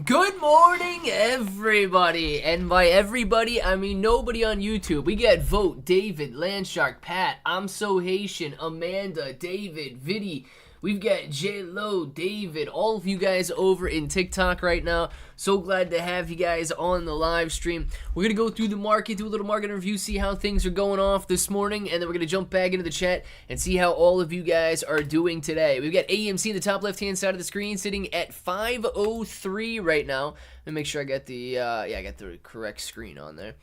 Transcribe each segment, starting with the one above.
Good morning, everybody, and by everybody, I mean nobody on YouTube. We got Vote, David, Landshark, Pat, I'm So Haitian, Amanda, David, Viddy. We've got J-Lo, David, all of you guys over in TikTok right now. So glad to have you guys on the live stream. We're going to go through the market, do a little market review, see how things are going off this morning, and then we're going to jump back into the chat and see how all of you guys are doing today. We've got AMC in the top left-hand side of the screen sitting at 503 right now. Let me make sure I got the, I got the correct screen on there.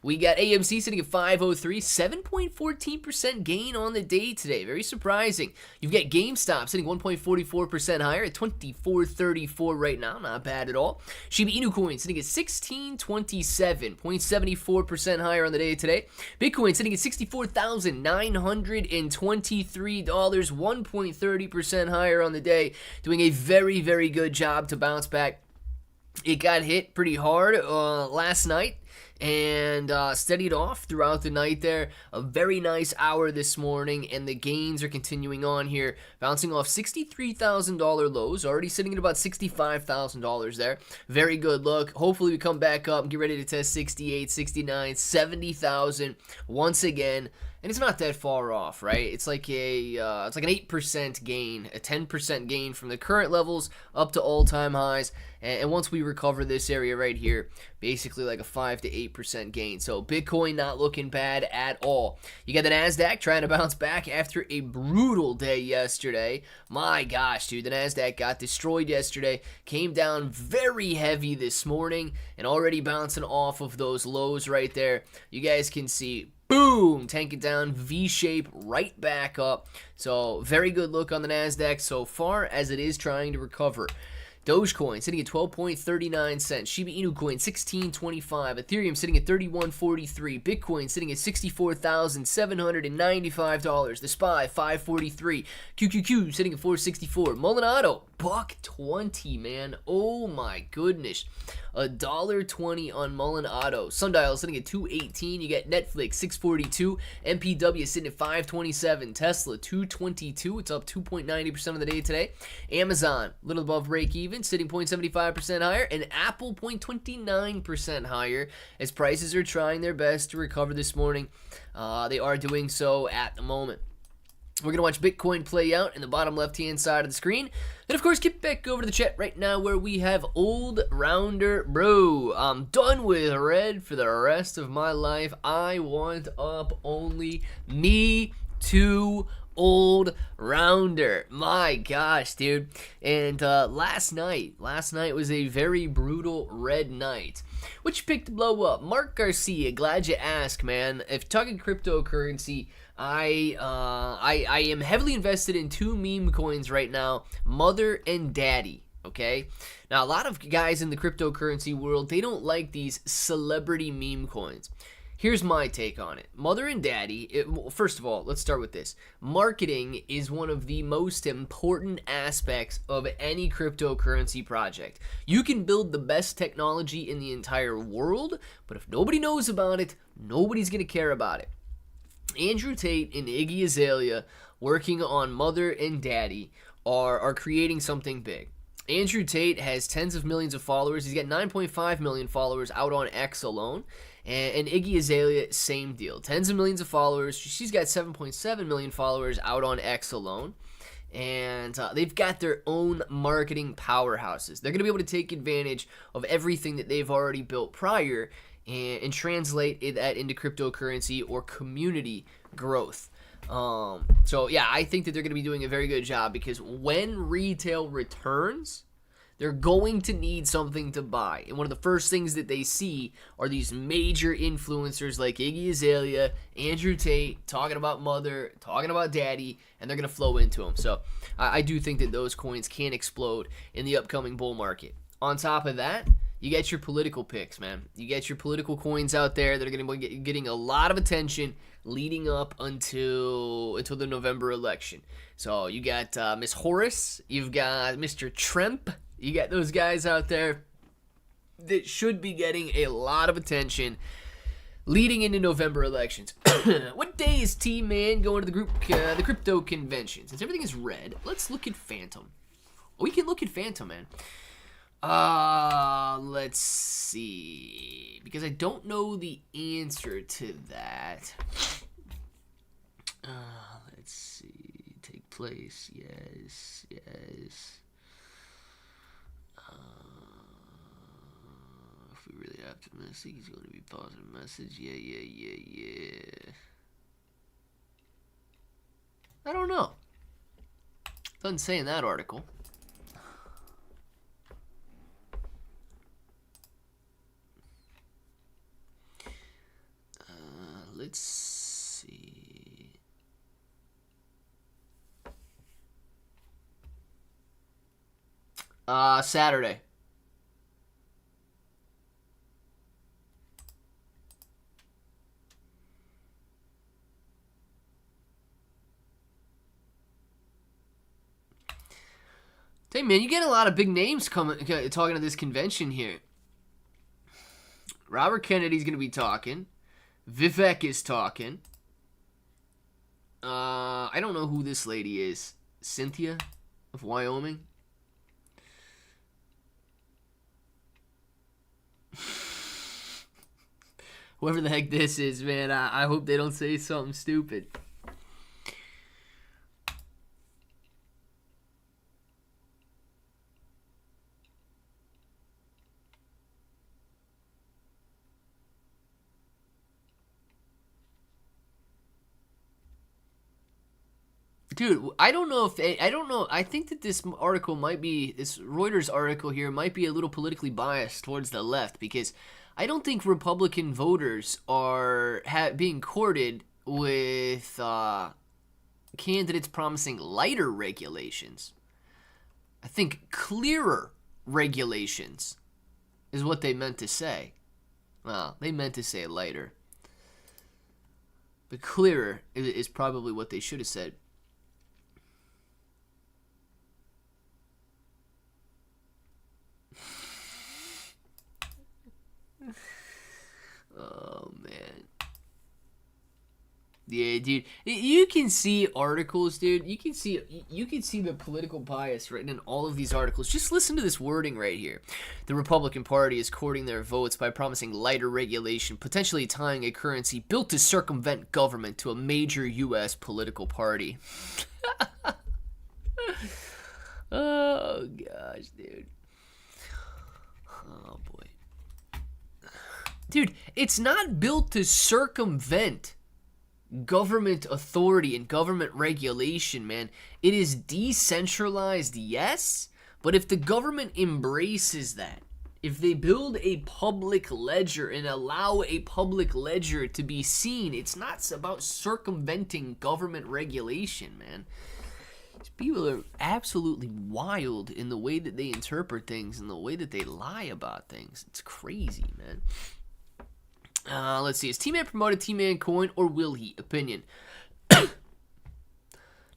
We got AMC sitting at 503, 7.14% gain on the day today. Very surprising. You've got GameStop sitting 1.44% higher at 24.34 right now. Not bad at all. Shiba Inu Coin sitting at 1627, 0.74% higher on the day today. Bitcoin sitting at $64,923, 1.30% higher on the day. Doing a very, very good job to bounce back. It got hit pretty hard last night and steadied off throughout the night there. A very nice hour this morning, and the gains are continuing on here, bouncing off $63,000 lows, already sitting at about $65,000 there. Very good look. Hopefully we come back up and get ready to test 68, 69, 70,000 once again. And it's not that far off, right? It's like an 8% gain, a 10% gain from the current levels up to all-time highs. And once we recover this area right here, basically like a 5 to 8% gain. So Bitcoin not looking bad at all. You got the NASDAQ trying to bounce back after a brutal day yesterday. My gosh, dude, the NASDAQ got destroyed yesterday. Came down very heavy this morning and already bouncing off of those lows right there. You guys can see, boom, tank it down, V-shape, right back up. So very good look on the NASDAQ so far as it is trying to recover. Dogecoin sitting at 12.39 cents. Shiba Inu Coin 16.25. Ethereum sitting at 31.43. Bitcoin sitting at $64,795. The SPY 543. QQQ sitting at 464. Molinado $1.20, man. Oh my goodness. $1.20 on Molinado. Sundial sitting at 218. You got Netflix 642. MPW sitting at 527. Tesla 222. It's up 2.90% of the day today. Amazon a little above break even, sitting 0.75% higher, and Apple 0.29% higher as prices are trying their best to recover this morning. They are doing so at the moment. We're going to watch Bitcoin play out in the bottom left-hand side of the screen. And, of course, get back over to the chat right now where we have Old Rounder Bro. I'm done with red for the rest of my life. I want up only. Me too, Old Rounder. My gosh, dude. And last night was a very brutal red night. Which pick to blow up? Mark Garcia, glad you asked, man. If talking cryptocurrency, I am heavily invested in two meme coins right now, Mother and Daddy, okay? Now, a lot of guys in the cryptocurrency world, they don't like these celebrity meme coins. Here's my take on it. Mother and Daddy, first of all, let's start with this. Marketing is one of the most important aspects of any cryptocurrency project. You can build the best technology in the entire world, but if nobody knows about it, nobody's going to care about it. Andrew Tate and Iggy Azalea working on Mother and Daddy are creating something big. Andrew Tate has tens of millions of followers. He's got 9.5 million followers out on X alone. And Iggy Azalea, same deal. Tens of millions of followers. She's got 7.7 million followers out on X alone. And they've got their own marketing powerhouses. They're going to be able to take advantage of everything that they've already built prior and translate that into cryptocurrency or community growth. So yeah, I think that they're going to be doing a very good job because when retail returns, they're going to need something to buy. And one of the first things that they see are these major influencers like Iggy Azalea, Andrew Tate, talking about Mother, talking about Daddy, and they're going to flow into them. So I do think that those coins can explode in the upcoming bull market. On top of that, you get your political picks, man. You get your political coins out there that are going to be getting a lot of attention leading up until the November election. So you got Miss Horace, you've got Mr. Trump, you got those guys out there that should be getting a lot of attention leading into November elections. What day is T-Man going to the crypto convention? Since everything is red, let's look at Phantom. We can look at Phantom, man. Let's see. Because I don't know the answer to that. Let's see. Take place. Yes. If we really optimistic, he's going to be positive message. Yeah. I don't know. Doesn't say in that article. Let's see. Saturday. Hey man, you get a lot of big names talking to this convention here. Robert Kennedy's gonna be talking. Vivek is talking. I don't know who this lady is. Cynthia of Wyoming. Whoever the heck this is, man, I hope they don't say something stupid. Dude, I don't know. I think that this article might be, this Reuters article here might be a little politically biased towards the left, because I don't think Republican voters are being courted with candidates promising lighter regulations. I think clearer regulations is what they meant to say. Well, they meant to say lighter. But clearer is probably what they should have said. Oh, man. Yeah, dude. You can see articles, dude. You can see the political bias written in all of these articles. Just listen to this wording right here. The Republican Party is courting their votes by promising lighter regulation, potentially tying a currency built to circumvent government to a major U.S. political party. Oh, gosh, dude. Oh, boy. Dude, it's not built to circumvent government authority and government regulation, man. It is decentralized, yes, but if the government embraces that, if they build a public ledger and allow a public ledger to be seen, it's not about circumventing government regulation, man. These people are absolutely wild in the way that they interpret things and the way that they lie about things. It's crazy, man. Let's see. Is T-Man promoted T-Man Coin, or will he? Opinion.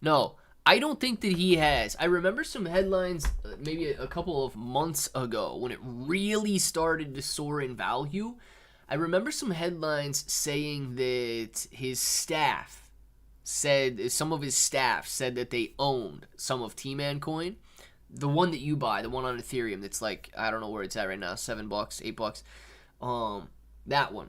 No, I don't think that he has. I remember some headlines maybe a couple of months ago when it really started to soar in value. I remember some headlines saying that his staff said, some of his staff said that they owned some of T-Man Coin. The one that you buy, the one on Ethereum that's like, I don't know where it's at right now, $7, $8. That one.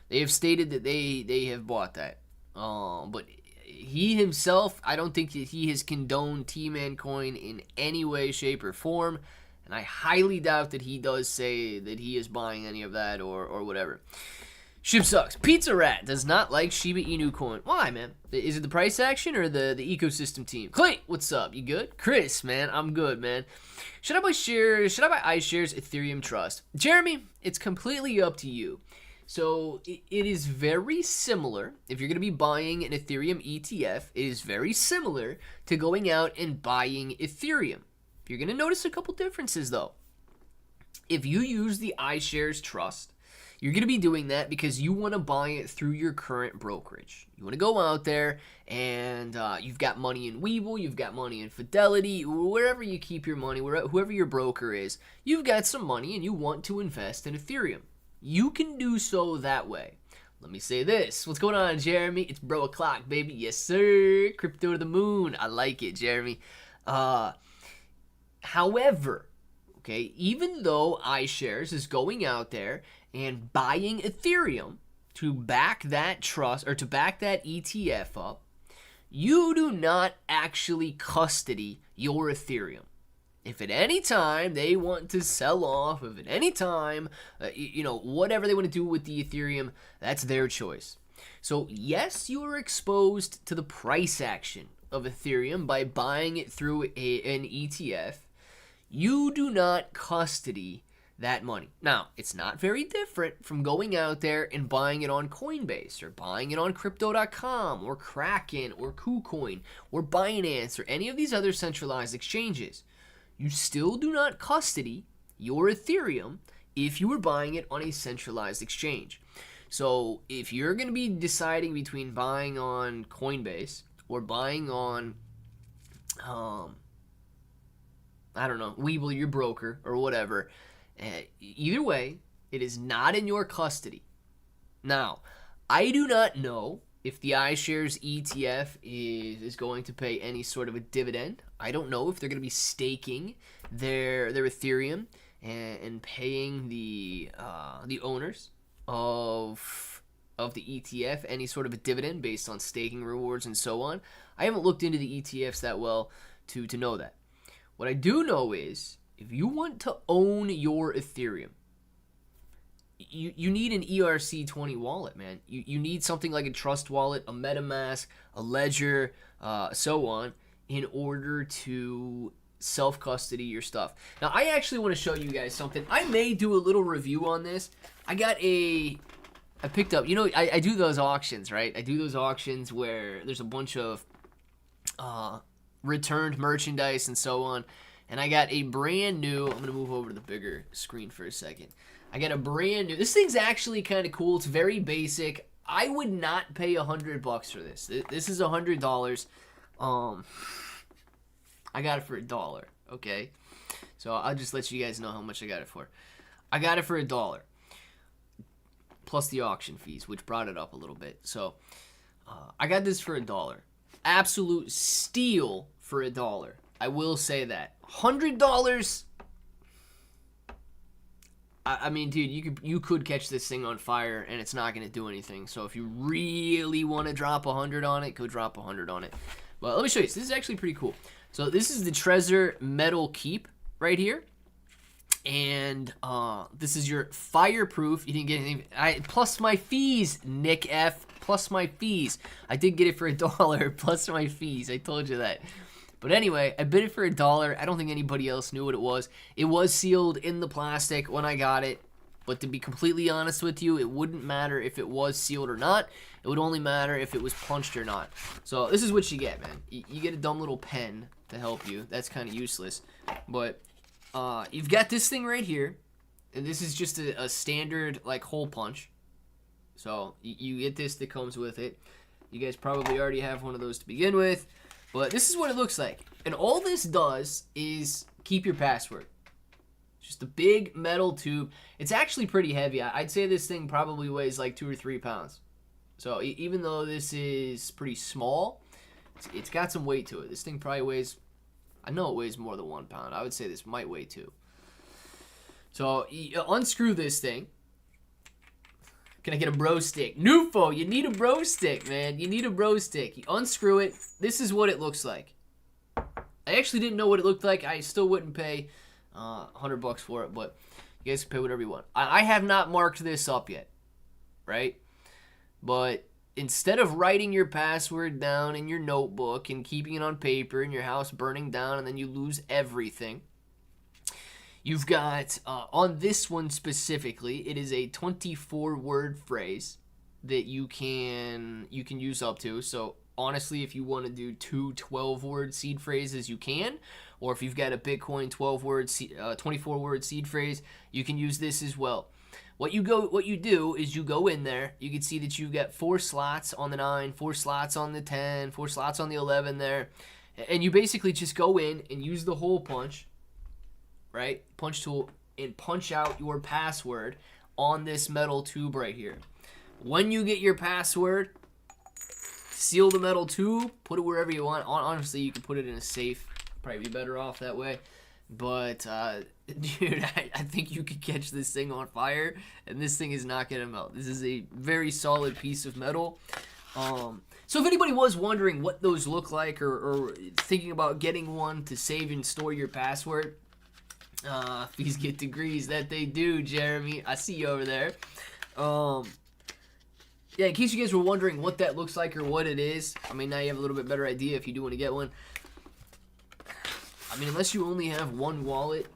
They have stated that they have bought that. But he himself, I don't think that he has condoned T-Man Coin in any way, shape, or form. And I highly doubt that he does say that he is buying any of that or whatever. SHIB sucks. Pizza Rat does not like Shiba Inu Coin. Why, man? Is it the price action or the ecosystem team? Clay, what's up? You good? Chris, man, I'm good, man. Should I buy shares? Should I buy iShares Ethereum Trust? Jeremy, it's completely up to you. So it is very similar. If you're going to be buying an Ethereum ETF, it is very similar to going out and buying Ethereum. You're going to notice a couple differences, though. If you use the iShares Trust, you're going to be doing that because you want to buy it through your current brokerage. You want to go out there and you've got money in Webull, you've got money in Fidelity, wherever you keep your money, whoever your broker is, you've got some money and you want to invest in Ethereum. You can do so that way. Let me say this. What's going on, Jeremy? It's bro o'clock, baby. Yes, sir. Crypto to the moon. I like it, Jeremy. However, okay, even though iShares is going out there and buying Ethereum to back that trust or to back that ETF up, you do not actually custody your Ethereum. If at any time they want to sell off, if at any time, whatever they want to do with the Ethereum, that's their choice. So yes, you are exposed to the price action of Ethereum by buying it through an ETF. You do not custody that money. Now, it's not very different from going out there and buying it on Coinbase or buying it on Crypto.com or Kraken or KuCoin or Binance or any of these other centralized exchanges. You still do not custody your Ethereum if you were buying it on a centralized exchange. So if you're going to be deciding between buying on Coinbase or buying on, Webull, your broker, or whatever, either way, it is not in your custody. Now, I do not know if the iShares ETF is going to pay any sort of a dividend. I don't know if they're going to be staking their Ethereum and paying the owners of the ETF any sort of a dividend based on staking rewards and so on. I haven't looked into the ETFs that well to know that. What I do know is if you want to own your Ethereum, you need an ERC20 wallet, man. You need something like a Trust Wallet, a MetaMask, a Ledger, so on, in order to self-custody your stuff. Now, I actually want to show you guys something. I may do a little review on this. I picked up, I do those auctions, right? I do those auctions where there's a bunch of returned merchandise and so on. And I got a brand new, I'm going to move over to the bigger screen for a second. I got a brand new, this thing's actually kind of cool. It's very basic. I would not pay $100 for this. This is $100. I got it for $1, okay? So I'll just let you guys know how much I got it for. I got it for $1. Plus the auction fees, which brought it up a little bit. So I got this for $1. Absolute steal for $1. I will say that. $100. I mean, dude, you could catch this thing on fire and it's not going to do anything. So if you really want to drop 100 on it, go drop 100 on it. Well, let me show you. So this is actually pretty cool. So this is the Trezor Metal Keep right here. And this is your fireproof. You didn't get anything. Plus my fees, Nick F. Plus my fees. I did get it for $1 plus my fees. I told you that. But anyway, I bid it for $1. I don't think anybody else knew what it was. It was sealed in the plastic when I got it. But to be completely honest with you, it wouldn't matter if it was sealed or not. It would only matter if it was punched or not. So this is what you get, man. You get a dumb little pen to help you. That's kind of useless. But you've got this thing right here. And this is just a standard like hole punch. So you get this that comes with it. You guys probably already have one of those to begin with. But this is what it looks like. And all this does is keep your password. Just a big metal tube. It's actually pretty heavy. I'd say this thing probably weighs like 2 or 3 pounds. So even though this is pretty small, it's got some weight to it. This thing probably weighs, I know it weighs more than 1 pound. I would say this might weigh 2. So you unscrew this thing. Can I get a bro stick? Nufo, you need a bro stick, man. You need a bro stick. You unscrew it. This is what it looks like. I actually didn't know what it looked like. I still wouldn't pay $100 for it, but you guys can pay whatever you want. I have not marked this up yet, right? But instead of writing your password down in your notebook and keeping it on paper and your house burning down and then you lose everything, you've got, on this one specifically, it is a 24-word phrase that you can use up to. So honestly, if you want to do 2 12-word seed phrases, you can. Or if you've got a Bitcoin 24-word seed phrase, you can use this as well. What you do is you go in there. You can see that you've got 4 slots on the 9, 4 slots on the 10, 4 slots on the 11 there. And you basically just go in and use the hole punch, right? Punch tool, and punch out your password on this metal tube right here. When you get your password, seal the metal tube, put it wherever you want. Honestly, you can put it in a safe. Probably be better off that way. But dude, I think you could catch this thing on fire, and this thing is not gonna melt. This is a very solid piece of metal. So if anybody was wondering what those look like, or thinking about getting one to save and store your password, fees get degrees. That they do, Jeremy. I see you over there. Yeah, in case you guys were wondering what that looks like or what it is, I mean, now you have a little bit better idea if you do want to get one. I mean, unless you only have one wallet,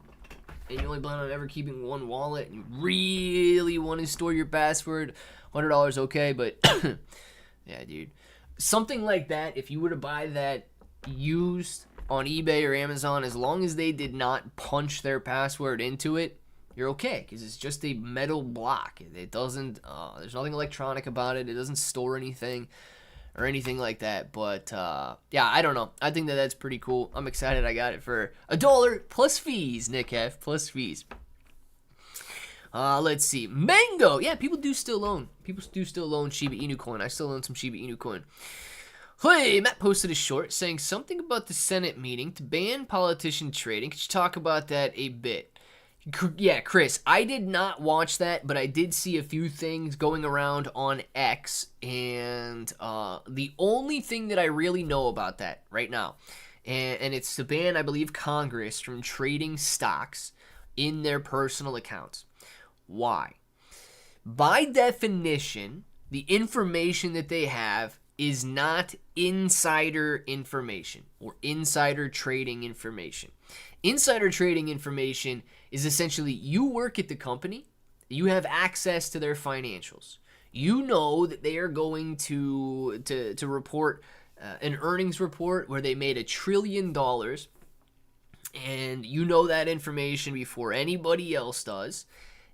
and you only plan on ever keeping one wallet, and you really want to store your password, $100 okay, but yeah, dude. Something like that, if you were to buy that used on eBay or Amazon, as long as they did not punch their password into it, you're okay, because it's just a metal block. It doesn't, there's nothing electronic about it. It doesn't store anything or anything like that. But, yeah, I don't know. I think that that's pretty cool. I'm excited I got it for $1 plus fees, Nick F, plus fees. Let's see. Mango. Yeah, people do still own. People do still own Shiba Inu Coin. I still own some Shiba Inu Coin. Hey, Matt posted a short saying something about the Senate meeting to ban politician trading. Could you talk about that a bit? Yeah, Chris, I did not watch that, but I did see a few things going around on X, and the only thing that I really know about that right now, and it's to ban, I believe, Congress from trading stocks in their personal accounts. Why? By definition, the information that they have is not insider information or insider trading information. Insider trading information is essentially you work at the company, you have access to their financials. You know that they are going to report an earnings report where they made $1 trillion, and you know that information before anybody else does,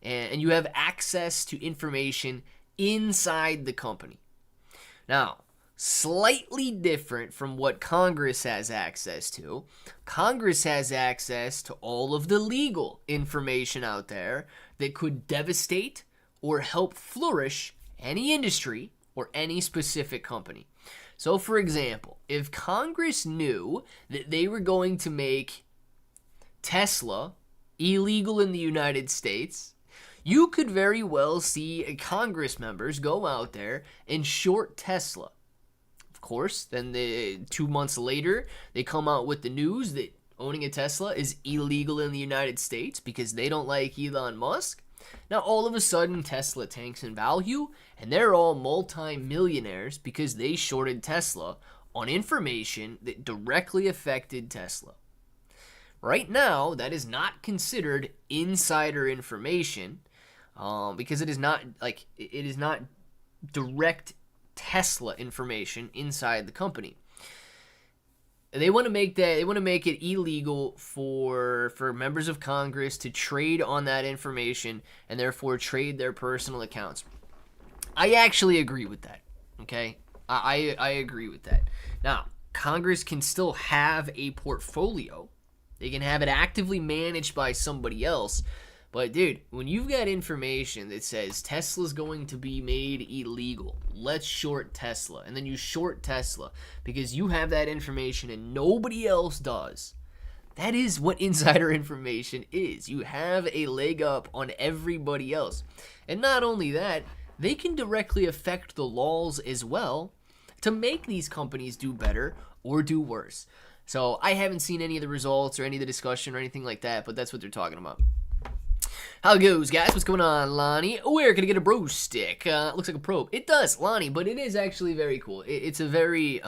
and you have access to information inside the company. Now, slightly different from what Congress has access to. Congress has access to all of the legal information out there that could devastate or help flourish any industry or any specific company. So, for example, if Congress knew that they were going to make Tesla illegal in the United States, you could very well see Congress members go out there and short Tesla. Of course, then 2 months later, they come out with the news that owning a Tesla is illegal in the United States because they don't like Elon Musk. Now, all of a sudden, Tesla tanks in value, and they're all multi-millionaires because they shorted Tesla on information that directly affected Tesla. Right now, that is not considered insider information because it is not direct Tesla information inside the company. They want to make it illegal for members of Congress to trade on that information and therefore trade their personal accounts. I actually agree with that. Okay? I agree with that. Now, Congress can still have a portfolio. They can have it actively managed by somebody else. But dude, when you've got information that says Tesla's going to be made illegal, let's short Tesla, and then you short Tesla because you have that information and nobody else does, that is what insider information is. You have a leg up on everybody else. And not only that, they can directly affect the laws as well to make these companies do better or do worse. So I haven't seen any of the results or any of the discussion or anything like that, but that's what they're talking about. How it goes, guys? What's going on, Lonnie? Where can I get a bro stick? Looks like a probe. It does, Lonnie, but it is actually very cool. It's a very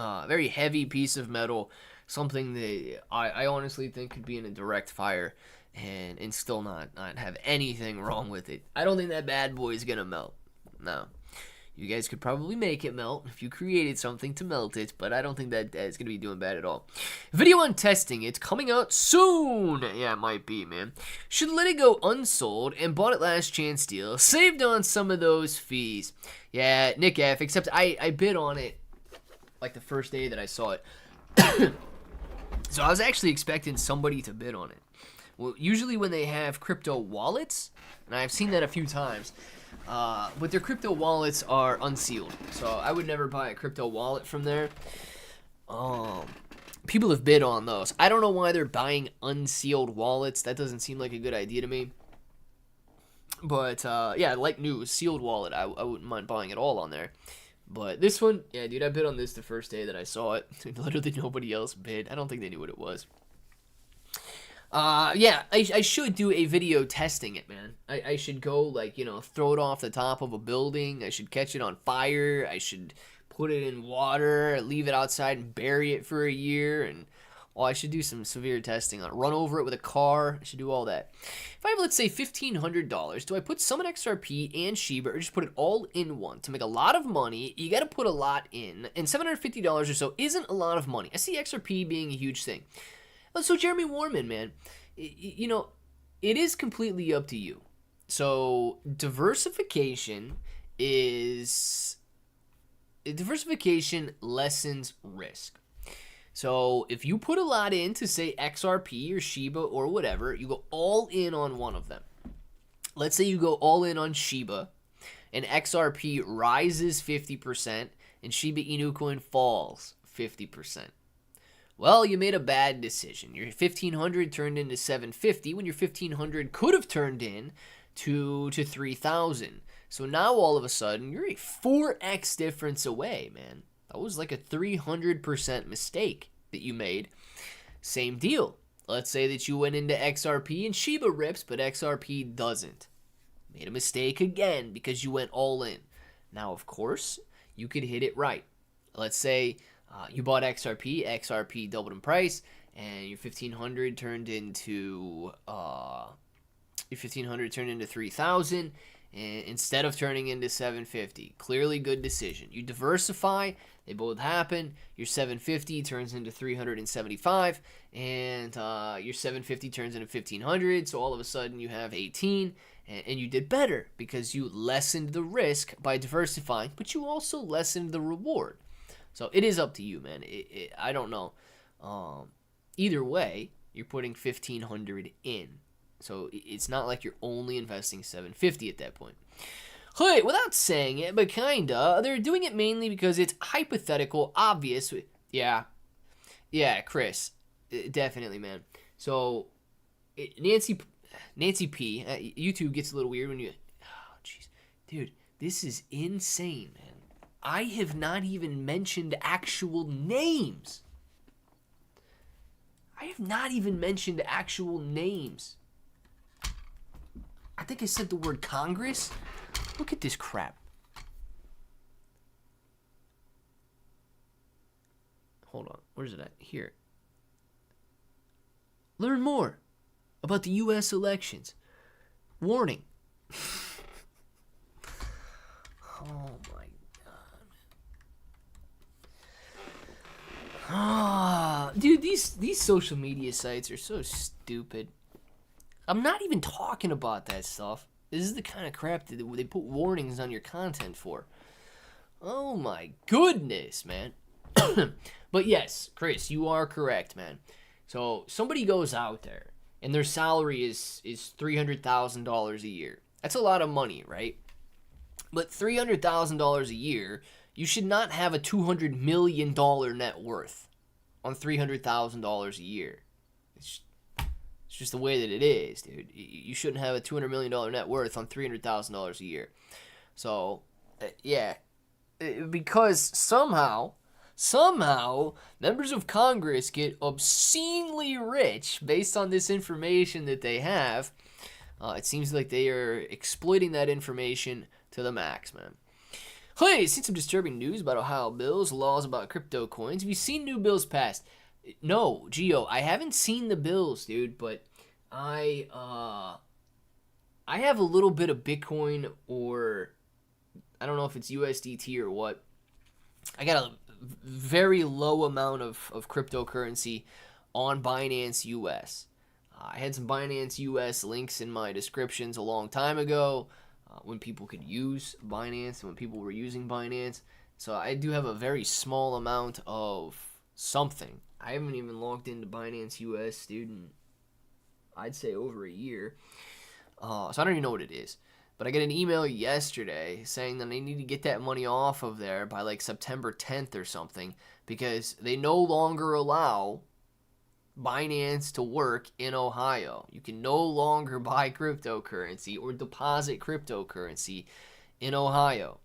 heavy piece of metal, something that I honestly think could be in a direct fire and still not have anything wrong with it. I don't think that bad boy is gonna melt. No. You guys could probably make it melt if you created something to melt it, but I don't think that it's going to be doing bad at all. Video on testing. It's coming out soon. Yeah, it might be, man. Should let it go unsold and bought it last chance deal. Saved on some of those fees. Yeah, Nick F, except I bid on it like the first day that I saw it. So I was actually expecting somebody to bid on it. Well, usually when they have crypto wallets, and I've seen that a few times, but their crypto wallets are unsealed, so I would never buy a crypto wallet from there. People have bid on those. I don't know why they're buying unsealed wallets. That doesn't seem like a good idea to me. But, yeah, like news, sealed wallet, I wouldn't mind buying it all on there. But this one, yeah, dude, I bid on this the first day that I saw it. Literally nobody else bid. I don't think they knew what it was. Yeah, I should do a video testing it, man. I should go, like, you know, throw it off the top of a building. I should catch it on fire. I should put it in water, leave it outside and bury it for a year. And, well, I should do some severe testing on it. Run over it with a car. I should do all that. If I have, let's say, $1,500, do I put some in XRP and Shiba or just put it all in one? To make a lot of money, you got to put a lot in. And $750 or so isn't a lot of money. I see XRP being a huge thing. So Jeremy Warman, man, you know, it is completely up to you. So diversification lessens risk. So if you put a lot into, say, XRP or Shiba or whatever, you go all in on one of them. Let's say you go all in on Shiba and XRP rises 50% and Shiba Inu Coin falls 50%. Well, you made a bad decision. Your 1,500 turned into 750 when your 1,500 could have turned in to 3,000. So now all of a sudden, you're a 4x difference away, man. That was like a 300% mistake that you made. Same deal. Let's say that you went into XRP and Shiba rips, but XRP doesn't. Made a mistake again because you went all in. Now, of course, you could hit it right. Let's say you bought XRP doubled in price, and your 1,500 turned into 3,000, and instead of turning into 750. Clearly good decision. You diversify, they both happen. Your 750 turns into 375, and your 750 turns into 1,500. So all of a sudden you have 18, and you did better because you lessened the risk by diversifying, but you also lessened the reward. So it is up to you, man. I don't know. Either way, you're putting 1,500 in. So it's not like you're only investing 750 at that point. Hey, without saying it, but kinda, they're doing it mainly because it's hypothetical, obvious. Yeah, Chris, definitely, man. So Nancy P, YouTube gets a little weird when you. Oh, jeez, dude, this is insane, man. I have not even mentioned actual names. I think I said the word Congress. Look at this crap. Hold on. Where's it at? Here. Learn more about the U.S. elections. Warning. Oh, my God. Dude, these social media sites are so stupid. I'm not even talking about that stuff. This is the kind of crap that they put warnings on your content for. Oh my goodness, man. But yes, Chris, you are correct, man. So somebody goes out there and their salary is $300,000 a year. That's a lot of money, right? But $300,000 a year, you should not have a $200 million net worth on $300,000 a year. It's just the way that it is, dude. You shouldn't have a $200 million net worth on $300,000 a year. So, yeah. Because somehow, members of Congress get obscenely rich based on this information that they have. It seems like they are exploiting that information to the max, man. Hey, seen some disturbing news about Ohio bills, laws about crypto coins. Have you seen new bills passed? No, Gio, I haven't seen the bills, dude, but I have a little bit of Bitcoin, or I don't know if it's USDT or what. I got a very low amount of cryptocurrency on Binance US. I had some Binance US links in my descriptions a long time ago when people could use Binance and when people were using Binance. So I do have a very small amount of something. I haven't even logged into Binance US, dude, in I'd say over a year. So I don't even know what it is. But I got an email yesterday saying that I need to get that money off of there by like September 10th or something, because they no longer allow Binance to work in Ohio. You can no longer buy cryptocurrency or deposit cryptocurrency in Ohio.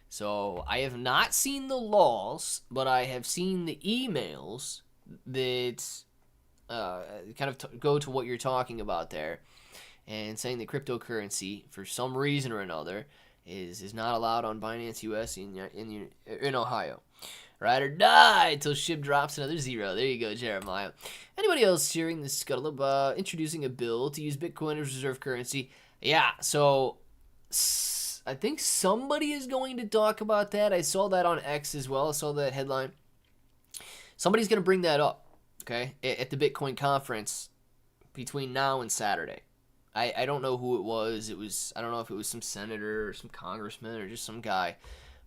So I have not seen the laws, but I have seen the emails that kind of go to what you're talking about there, and saying that cryptocurrency, for some reason or another, is not allowed on Binance US in Ohio. Ride or die until SHIB drops another 0. There you go, Jeremiah. Anybody else hearing the scuttlebutt introducing a bill to use Bitcoin as reserve currency? Yeah, so I think somebody is going to talk about that. I saw that on X as well. I saw that headline. Somebody's going to bring that up, okay, at the Bitcoin conference between now and Saturday. I don't know who it was. I don't know if it was some senator or some congressman or just some guy,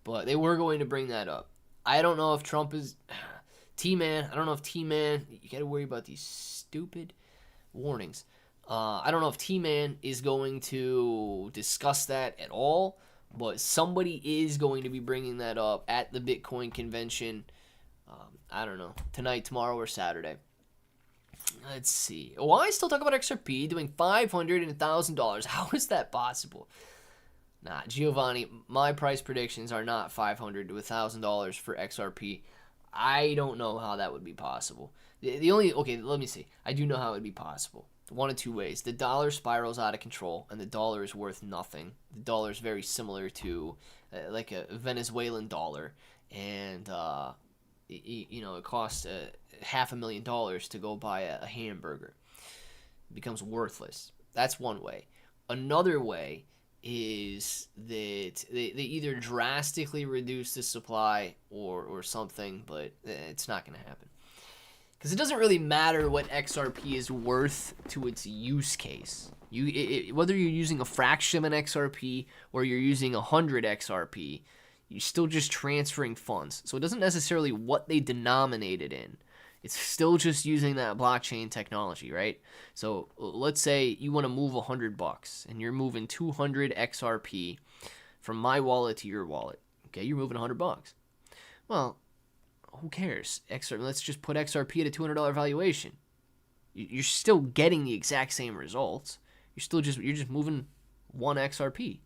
but they were going to bring that up. I don't know if Trump is T-Man. I don't know if T-Man, you got to worry about these stupid warnings. I don't know if T-Man is going to discuss that at all, but somebody is going to be bringing that up at the Bitcoin convention. I don't know, tonight, tomorrow, or Saturday. Let's see. Why still talk about XRP doing $500 and $1,000? How is that possible? Nah, Giovanni, my price predictions are not $500 to $1,000 for XRP. I don't know how that would be possible. Okay, let me see. I do know how it would be possible. One of two ways. The dollar spirals out of control, and the dollar is worth nothing. The dollar is very similar to like a Venezuelan dollar, and it costs $500,000 to go buy a hamburger. It becomes worthless. That's one way. Another way is that they either drastically reduce the supply or something, but it's not going to happen. Because it doesn't really matter what XRP is worth to its use case. Whether you're using a fraction of an XRP or you're using 100 XRP, you're still just transferring funds. So it doesn't necessarily what they denominate it in. It's still just using that blockchain technology, right? So let's say you want to move $100 and you're moving 200 XRP from my wallet to your wallet. Okay, you're moving $100. Well, who cares? Let's just put XRP at a $200 valuation. You're still getting the exact same results. You're just moving one XRP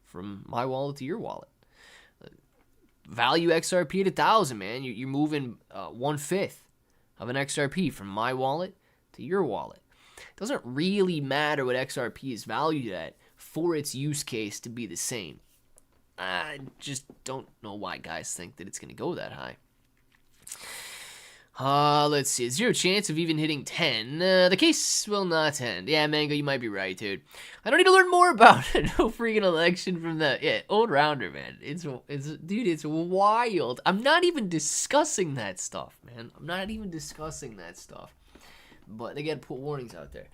from my wallet to your wallet. Value XRP at 1,000, man. You're moving 1/5 of an XRP from my wallet to your wallet. It doesn't really matter what XRP is valued at for its use case to be the same. I just don't know why guys think that it's going to go that high. Let's see. 0 chance of even hitting 10. The case will not end. Yeah, Mango, you might be right, dude. I don't need to learn more about it. No freaking election from the old rounder, man. It's wild. I'm not even discussing that stuff, man. I'm not even discussing that stuff. But they gotta put warnings out there.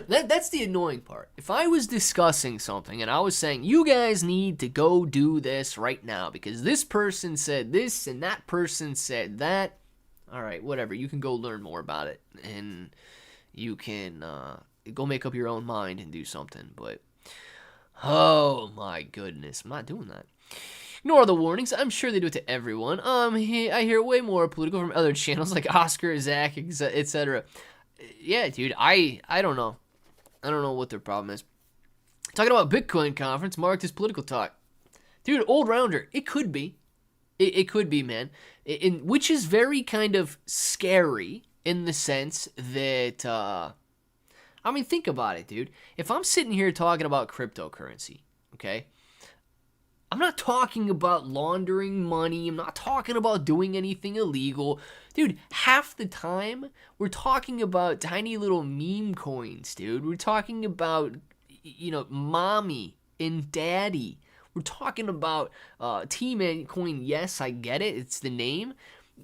That's the annoying part. If I was discussing something and I was saying, you guys need to go do this right now because this person said this and that person said that, all right, whatever. You can go learn more about it and you can go make up your own mind and do something. But, oh my goodness, I'm not doing that. Ignore the warnings. I'm sure they do it to everyone. I hear way more political from other channels like Oscar, Zach, etc. Yeah, dude, I don't know. I don't know what their problem is. Talking about Bitcoin conference marked as political talk. Dude, old rounder, it could be. It could be, man. Which is very kind of scary in the sense that, I mean, think about it, dude. If I'm sitting here talking about cryptocurrency, okay? I'm not talking about laundering money. I'm not talking about doing anything illegal. Dude, half the time, we're talking about tiny little meme coins, dude. We're talking about, mommy and daddy. We're talking about T-Man coin. Yes, I get it. It's the name.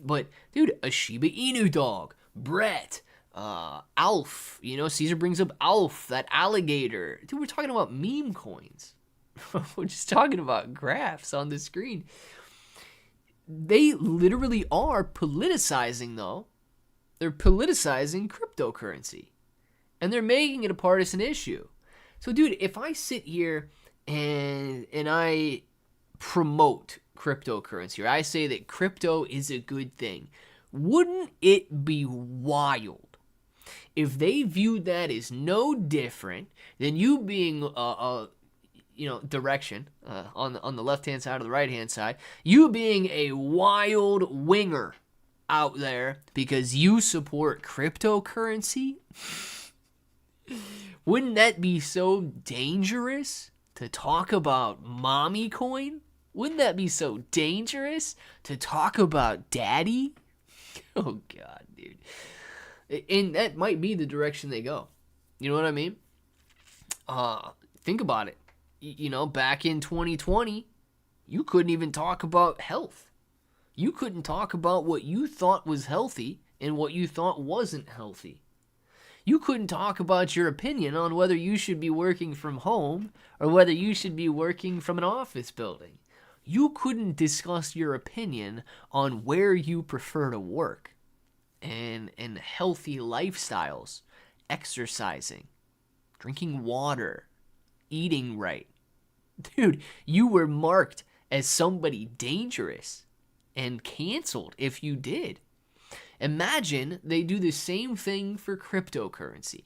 But, dude, a Shiba Inu dog. Brett. Alf. Caesar brings up Alf, that alligator. Dude, we're talking about meme coins. We're just talking about graphs on the screen. They literally are politicizing, though. They're politicizing cryptocurrency. And they're making it a partisan issue. So, dude, if I sit here and I promote cryptocurrency, or I say that crypto is a good thing, wouldn't it be wild if they viewed that as no different than you being direction on the left hand side or the right hand side, you being a wild winger out there because you support cryptocurrency? Wouldn't that be so dangerous to talk about mommy coin? Wouldn't that be so dangerous to talk about daddy? Oh God, dude. And that might be the direction they go. You know what I mean? Think about it. Back in 2020, you couldn't even talk about health. You couldn't talk about what you thought was healthy and what you thought wasn't healthy. You couldn't talk about your opinion on whether you should be working from home or whether you should be working from an office building. You couldn't discuss your opinion on where you prefer to work and healthy lifestyles, exercising, drinking water, eating right. Dude, you were marked as somebody dangerous and canceled if you did. Imagine they do the same thing for cryptocurrency.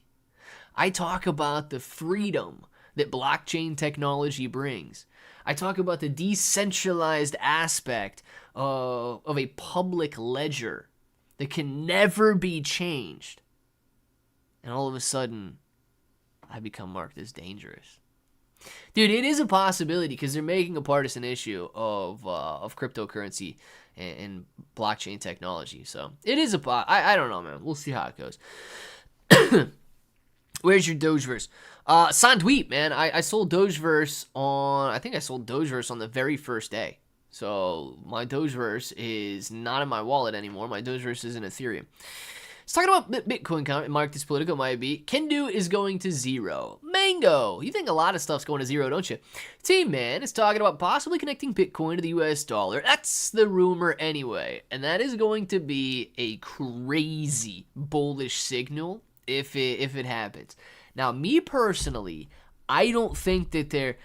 I talk about the freedom that blockchain technology brings. I talk about the decentralized aspect of a public ledger that can never be changed. And all of a sudden, I become marked as dangerous. Dude, it is a possibility because they're making a partisan issue of cryptocurrency and blockchain technology. So it is I don't know, man. We'll see how it goes. Where's your Dogeverse? Sandweep, man. I sold Dogeverse on the very first day. So my Dogeverse is not in my wallet anymore. My Dogeverse is in Ethereum. Let's talk about Bitcoin comment. Marcus Politico might be. Kendu is going to 0. Mango. You think a lot of stuff's going to 0, don't you? Team Man is talking about possibly connecting Bitcoin to the US dollar. That's the rumor anyway. And that is going to be a crazy bullish signal if it happens. Now, me personally, I don't think that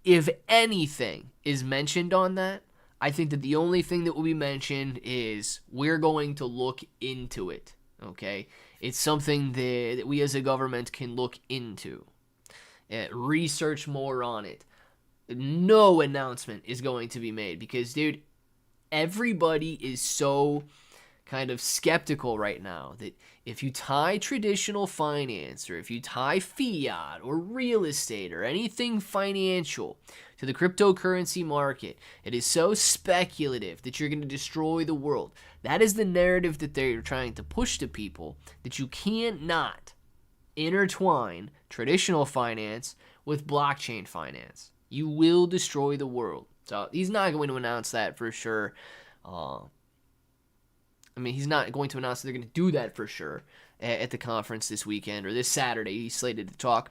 if anything is mentioned on that, I think that the only thing that will be mentioned is we're going to look into it. Okay, it's something that we as a government can look into, research more on it. No announcement is going to be made because, dude, everybody is so kind of skeptical right now that if you tie traditional finance or if you tie fiat or real estate or anything financial to the cryptocurrency market, it is so speculative that you're going to destroy the world. That is the narrative that they're trying to push to people, that you cannot intertwine traditional finance with blockchain finance. You will destroy the world. So he's not going to announce that for sure. He's not going to announce that they're going to do that for sure at the conference this weekend or this Saturday. He's slated to talk.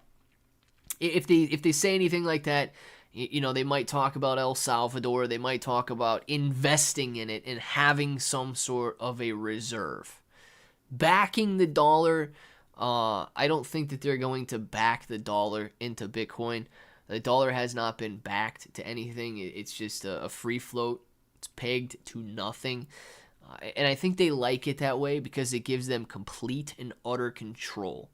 If they say anything like that, they might talk about El Salvador. They might talk about investing in it and having some sort of a reserve. Backing the dollar, I don't think that they're going to back the dollar into Bitcoin. The dollar has not been backed to anything. It's just a free float. It's pegged to nothing. And I think they like it that way because it gives them complete and utter control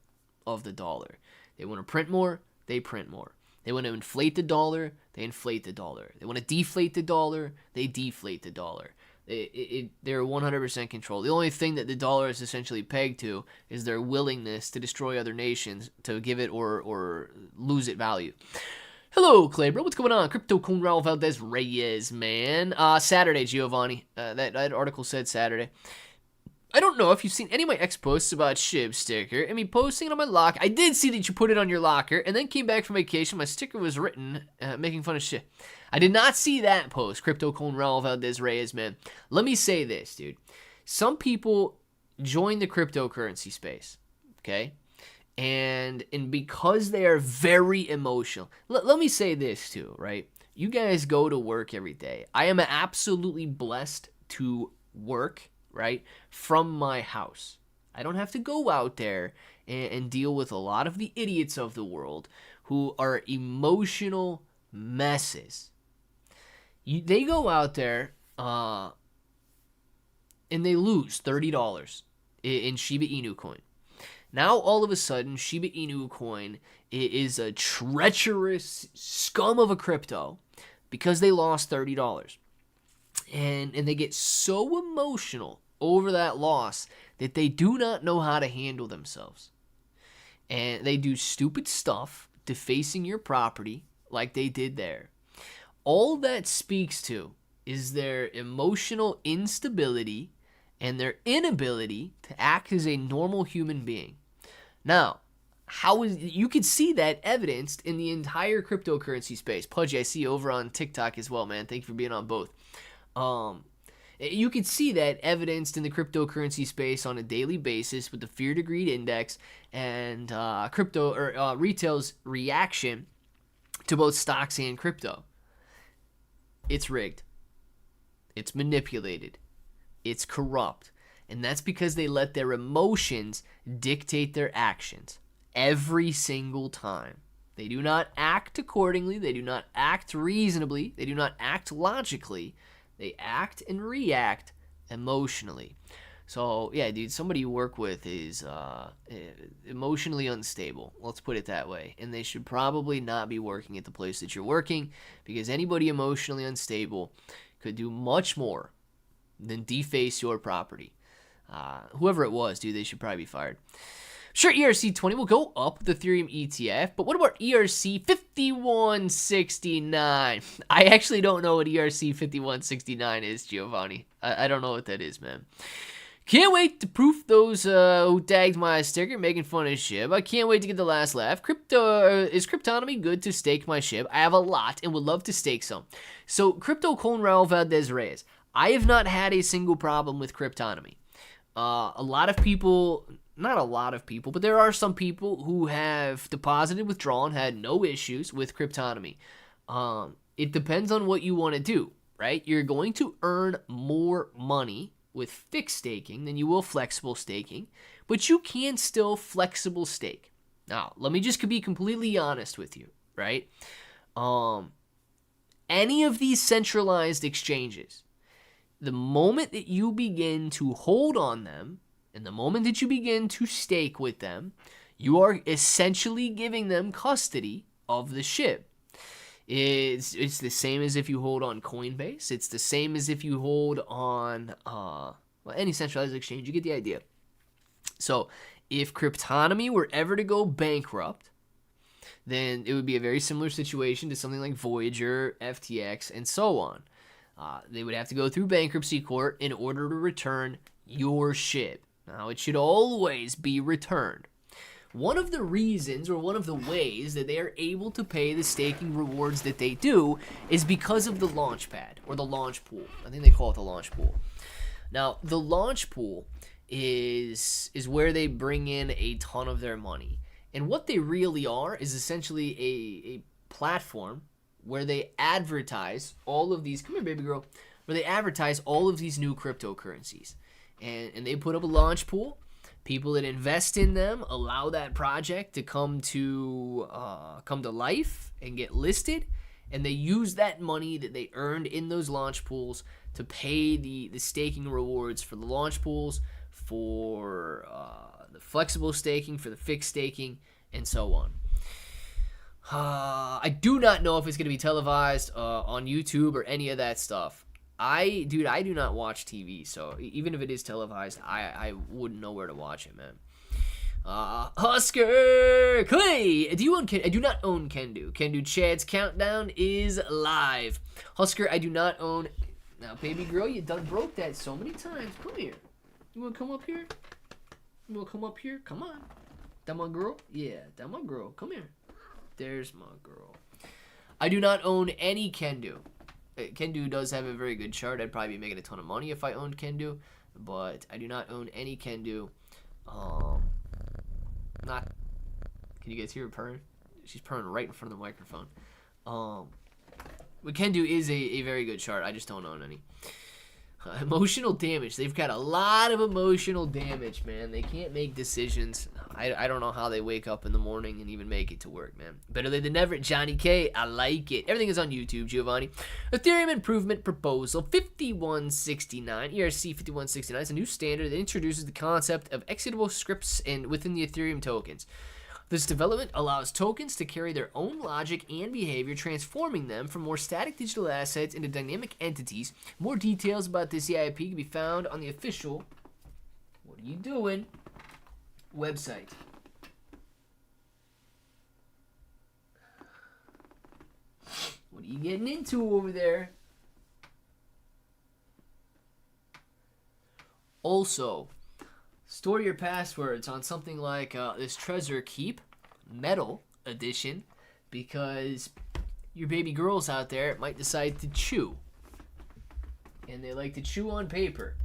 of the dollar. They want to print more, they print more. They want to inflate the dollar, they inflate the dollar. They want to deflate the dollar, they deflate the dollar. They're 100% control. The only thing that the dollar is essentially pegged to is their willingness to destroy other nations to give it or lose it value. Hello, Claybro. What's going on? Crypto Con Raul Valdez Reyes, man. Saturday, Giovanni. That article said Saturday. I don't know if you've seen any of my ex-posts about SHIB sticker. Posting it on my locker. I did see that you put it on your locker and then came back from vacation. My sticker was written making fun of shit. I did not see that post. Crypto Con Raul Valdez Reyes, man. Let me say this, dude. Some people join the cryptocurrency space, okay? And because they are very emotional. Let me say this too, right? You guys go to work every day. I am absolutely blessed to work, right, from my house. I don't have to go out there and deal with a lot of the idiots of the world who are emotional messes. They go out there and they lose $30 in Shiba Inu Coin. Now, all of a sudden, Shiba Inu Coin is a treacherous scum of a crypto because they lost $30. And they get so emotional over that loss that they do not know how to handle themselves. And they do stupid stuff, defacing your property like they did there. All that speaks to is their emotional instability and their inability to act as a normal human being. Now, you could see that evidenced in the entire cryptocurrency space. Pudgy, I see you over on TikTok as well, man. Thank you for being on both. You could see that evidenced in the cryptocurrency space on a daily basis with the fear to greed index and retail's reaction to both stocks and crypto. It's rigged. It's manipulated. It's corrupt. And that's because they let their emotions dictate their actions every single time. They do not act accordingly. They do not act reasonably. They do not act logically. They act and react emotionally. So, yeah, dude, somebody you work with is emotionally unstable. Let's put it that way. And they should probably not be working at the place that you're working, because anybody emotionally unstable could do much more than deface your property. Whoever it was, dude, they should probably be fired. Sure, ERC20 will go up with the Ethereum ETF, but what about ERC 5169? I actually don't know what ERC 5169 is, Giovanni. I don't know what that is, man. Can't wait to proof those who tagged my sticker making fun of SHIB. I can't wait to get the last laugh. Is Cryptonomy good to stake my SHIB? I have a lot and would love to stake some. So, Crypto Con Raul Valdez Reyes. I have not had a single problem with Cryptonomy. A lot of people, not a lot of people, but there are some people who have deposited, withdrawn, had no issues with Cryptonomy. It depends on what you want to do, right? You're going to earn more money with fixed staking than you will flexible staking, but you can still flexible stake. Now, let me just be completely honest with you, right? Any of these centralized exchanges, the moment that you begin to hold on them, and the moment that you begin to stake with them, you are essentially giving them custody of the SHIB. It's the same as if you hold on Coinbase. It's the same as if you hold on any centralized exchange. You get the idea. So if Cryptonomy were ever to go bankrupt, then it would be a very similar situation to something like Voyager, FTX, and so on. They would have to go through bankruptcy court in order to return your SHIB. Now, it should always be returned. One of the reasons, or one of the ways that they are able to pay the staking rewards that they do is because of the launch pad, or the launch pool. I think they call it the launch pool. Now, the launch pool is where they bring in a ton of their money. And what they really are is essentially a platform where they advertise all of these, come here, baby girl, where they advertise all of these new cryptocurrencies. And they put up a launch pool. People that invest in them allow that project to come to life and get listed, and they use that money that they earned in those launch pools to pay the staking rewards for the launch pools, for the flexible staking, for the fixed staking, and so on. I do not know if it's going to be televised on YouTube or any of that stuff. I do not watch TV, so even if it is televised, I wouldn't know where to watch it, man. Husker Clay, do you own I do not own Kendu. Kendu Chad's countdown is live. Husker, I do not own. Now, baby girl, you done broke that so many times. Come here. You wanna come up here? You wanna come up here? Come on. That my girl? Yeah, that my girl. Come here. There's my girl. I do not own any Kendu. Kendu does have a very good chart. I'd probably be making a ton of money if I owned Kendu, but I do not own any Kendu. Can you guys hear her purring? She's purring right in front of the microphone. But Kendu is a very good chart. I just don't own any. Emotional damage. They've got a lot of emotional damage, man. They can't make decisions. I don't know how they wake up in the morning and even make it to work, man. Better late than never. Johnny K, I like it. Everything is on YouTube, Giovanni. Ethereum Improvement Proposal 5169, ERC 5169 is a new standard that introduces the concept of executable scripts within the Ethereum tokens. This development allows tokens to carry their own logic and behavior, transforming them from more static digital assets into dynamic entities. More details about this EIP can be found on the official What Are You Doing website. What are you getting into over there? Also, store your passwords on something like this Treasure Keep Metal Edition, because your baby girls out there might decide to chew. And they like to chew on paper,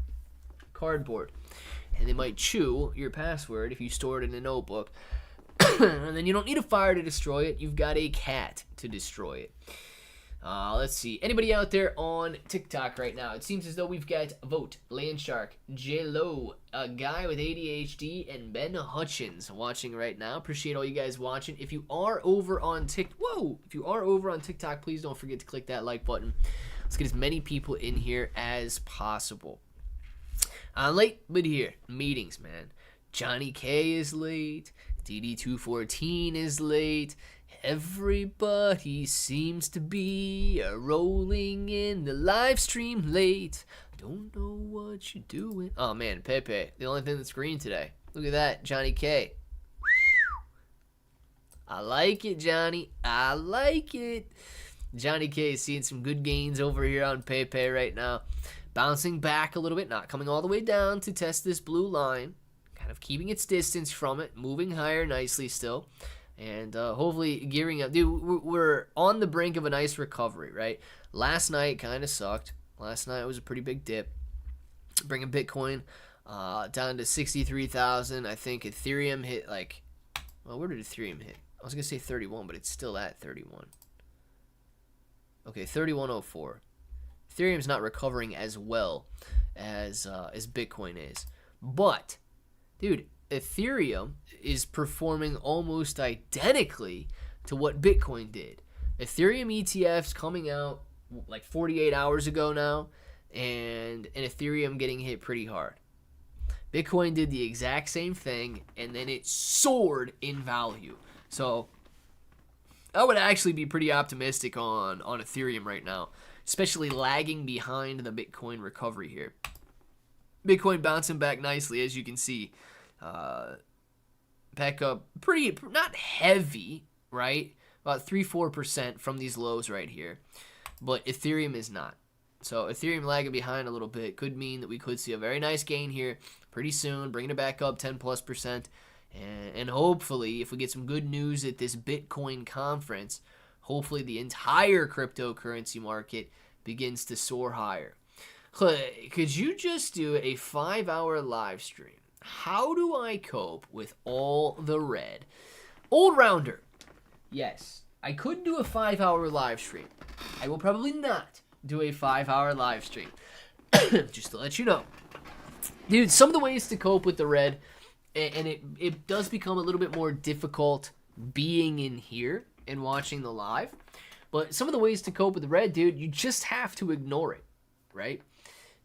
cardboard. And they might chew your password if you store it in a notebook. And then you don't need a fire to destroy it. You've got a cat to destroy it. Let's see. Anybody out there on TikTok right now? It seems as though we've got Vote, Landshark, J-Lo, a guy with ADHD, and Ben Hutchins watching right now. Appreciate all you guys watching. If you are over on TikTok, please don't forget to click that like button. Let's get as many people in here as possible. Late, but here. Meetings, man. Johnny K is late. DD214 is late. Everybody seems to be rolling in the live stream late. Don't know what you're doing. Oh man, Pepe, the only thing that's green today. Look at that, Johnny K. I like it, Johnny. I like it. Johnny K is seeing some good gains over here on Pepe right now. Bouncing back a little bit, not coming all the way down to test this blue line. Kind of keeping its distance from it, moving higher nicely still. And hopefully gearing up. Dude, we're on the brink of a nice recovery, right? Last night kind of sucked. Last night was a pretty big dip. Bringing Bitcoin down to 63,000. I think Ethereum hit like... Well, where did Ethereum hit? I was going to say 31, but it's still at 31. Okay, 3104. Ethereum's not recovering as well as Bitcoin is. But, dude, Ethereum is performing almost identically to what Bitcoin did. Ethereum ETFs coming out like 48 hours ago now, and Ethereum getting hit pretty hard. Bitcoin did the exact same thing, and then it soared in value. So I would actually be pretty optimistic on Ethereum right now, especially lagging behind the Bitcoin recovery here. Bitcoin bouncing back nicely, as you can see. Back up pretty, not heavy, right? About 3-4% from these lows right here. But Ethereum is not. So Ethereum lagging behind a little bit could mean that we could see a very nice gain here pretty soon, bringing it back up 10+%. And hopefully, if we get some good news at this Bitcoin conference, hopefully the entire cryptocurrency market begins to soar higher. Could you just do a 5-hour live stream? How do I cope with all the red? Old Rounder. Yes, I could do a 5-hour live stream. I will probably not do a 5-hour live stream. Just to let you know. Dude, some of the ways to cope with the red, and it does become a little bit more difficult being in here and watching the live. But some of the ways to cope with the red, dude, you just have to ignore it, right?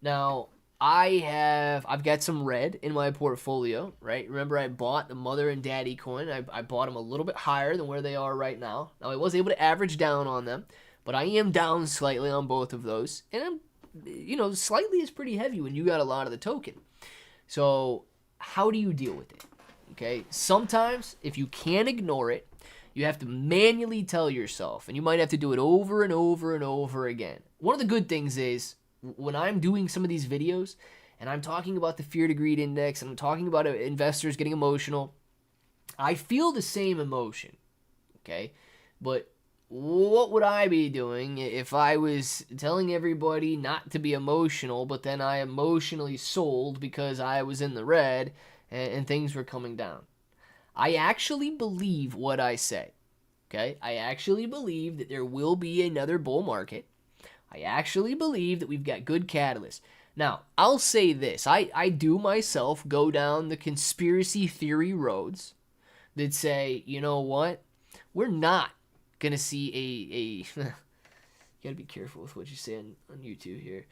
Now, I've got some red in my portfolio, right? Remember, I bought the Mother and Daddy coin. I bought them a little bit higher than where they are right now. Now, I was able to average down on them, but I am down slightly on both of those. And, slightly is pretty heavy when you got a lot of the token. So, how do you deal with it? Okay, sometimes, if you can't ignore it, you have to manually tell yourself, and you might have to do it over and over and over again. One of the good things is, when I'm doing some of these videos and I'm talking about the fear to greed index and I'm talking about investors getting emotional, I feel the same emotion, okay? But what would I be doing if I was telling everybody not to be emotional, but then I emotionally sold because I was in the red and things were coming down? I actually believe what I say, okay? I actually believe that there will be another bull market. I actually believe that we've got good catalysts. Now, I'll say this. I do myself go down the conspiracy theory roads that say, you know what? We're not going to see a you got to be careful with what you say on YouTube here.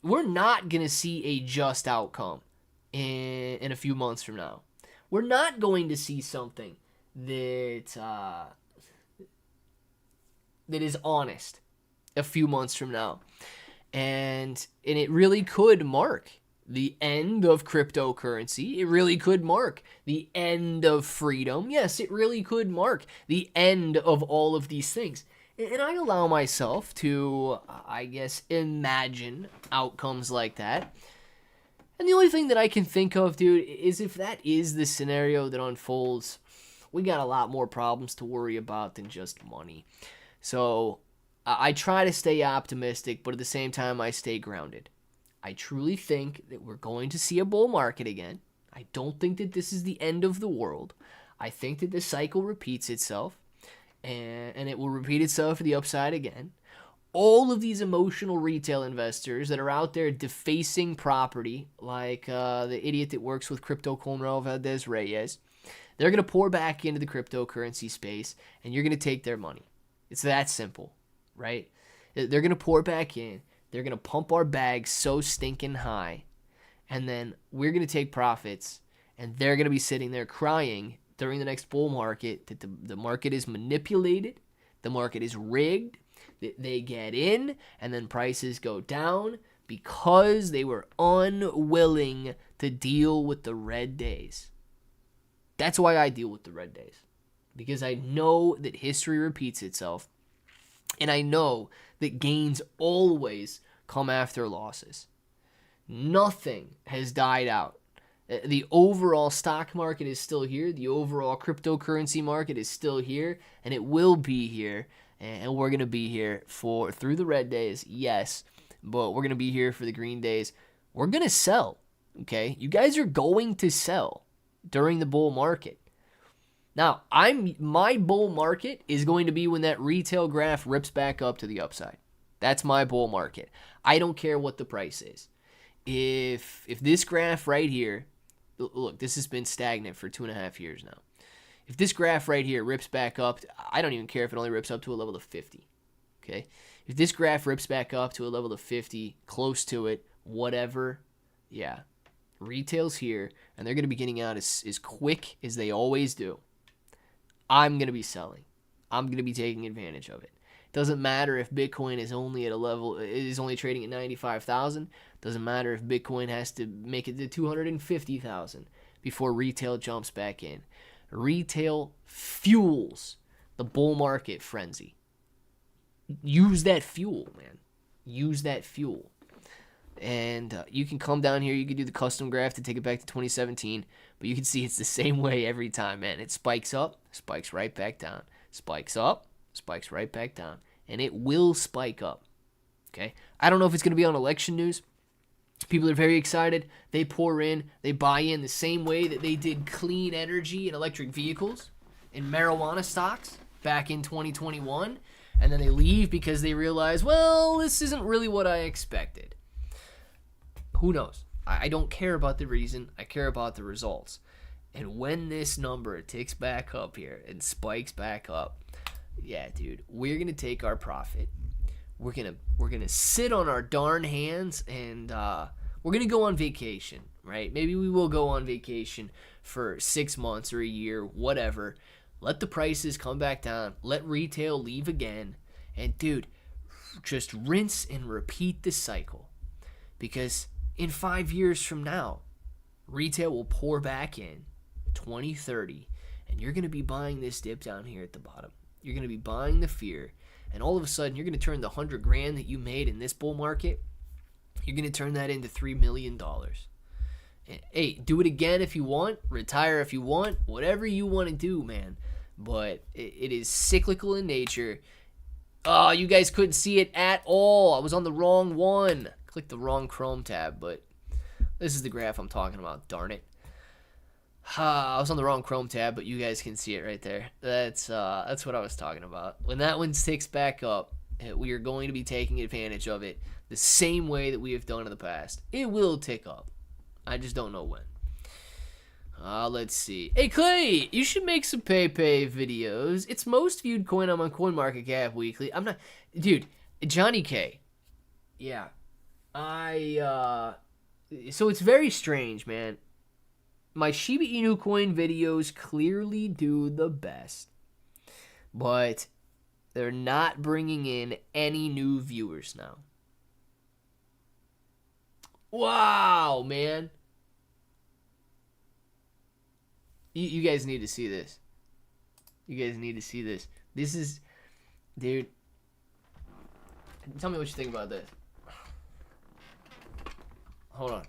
We're not going to see a just outcome in a few months from now. We're not going to see something that is honest a few months from now. And it really could mark the end of cryptocurrency. It really could mark the end of freedom. Yes, it really could mark the end of all of these things. And I allow myself to, I guess, imagine outcomes like that. And the only thing that I can think of, dude, is if that is the scenario that unfolds, we got a lot more problems to worry about than just money. So I try to stay optimistic, but at the same time, I stay grounded. I truly think that we're going to see a bull market again. I don't think that this is the end of the world. I think that this cycle repeats itself, and it will repeat itself for the upside again. All of these emotional retail investors that are out there defacing property, like the idiot that works with Crypto Conrad Valdez Reyes, they're going to pour back into the cryptocurrency space, and you're going to take their money. It's that simple, right? They're going to pour back in. They're going to pump our bags so stinking high, and then we're going to take profits, and they're going to be sitting there crying during the next bull market that the market is manipulated, the market is rigged, that they get in, and then prices go down because they were unwilling to deal with the red days. That's why I deal with the red days, because I know that history repeats itself, and I know that gains always come after losses. Nothing has died out. The overall stock market is still here. The overall cryptocurrency market is still here, and it will be here. And we're going to be here through the red days, yes, but we're going to be here for the green days. We're going to sell, okay? You guys are going to sell during the bull market. Now, my bull market is going to be when that retail graph rips back up to the upside. That's my bull market. I don't care what the price is. If this graph right here, look, this has been stagnant for 2.5 years now. If this graph right here rips back up, I don't even care if it only rips up to a level of 50, okay? If this graph rips back up to a level of 50, close to it, whatever, yeah, retail's here, and they're going to be getting out as quick as they always do. I'm going to be selling. I'm going to be taking advantage of it. Doesn't matter if Bitcoin is only trading at 95,000. Doesn't matter if Bitcoin has to make it to 250,000 before retail jumps back in. Retail fuels the bull market frenzy. Use that fuel, man. Use that fuel. And you can come down here. You can do the custom graph to take it back to 2017. But you can see it's the same way every time, man. It spikes up, spikes right back down. Spikes up, spikes right back down. And it will spike up. Okay? I don't know if it's going to be on election news. People are very excited. They pour in. They buy in the same way that they did clean energy and electric vehicles and marijuana stocks back in 2021. And then they leave because they realize, well, this isn't really what I expected. Who knows? I don't care about the reason. I care about the results. And when this number ticks back up here and spikes back up, yeah, dude, we're going to take our profit. We're gonna sit on our darn hands, and we're going to go on vacation, right? Maybe we will go on vacation for 6 months or a year, whatever. Let the prices come back down. Let retail leave again. And, dude, just rinse and repeat the cycle. Because in 5 years from now, retail will pour back in 2030, and you're going to be buying this dip down here at the bottom. You're going to be buying the fear, and all of a sudden, you're going to turn the $100,000 that you made in this bull market, you're going to turn that into $3 million. Hey, do it again if you want, retire if you want, whatever you want to do, man. But it is cyclical in nature. Oh, you guys couldn't see it at all. I was on the wrong one. Clicked the wrong Chrome tab, but this is the graph I'm talking about, darn it. I was on the wrong Chrome tab, but you guys can see it right there. That's what I was talking about. When that one ticks back up, We are going to be taking advantage of it the same way that we have done in the past. It will tick up. I just don't know when. Let's see. Hey, Clay, you should make some PayPay videos. It's most viewed coin on CoinMarketCap weekly. I'm not... Dude, Johnny K. Yeah. So it's very strange, man. My Shiba Inu Coin videos clearly do the best. But they're not bringing in any new viewers now. Wow, man. You guys need to see this. You guys need to see this. This is... Dude. Tell me what you think about this. Hold on.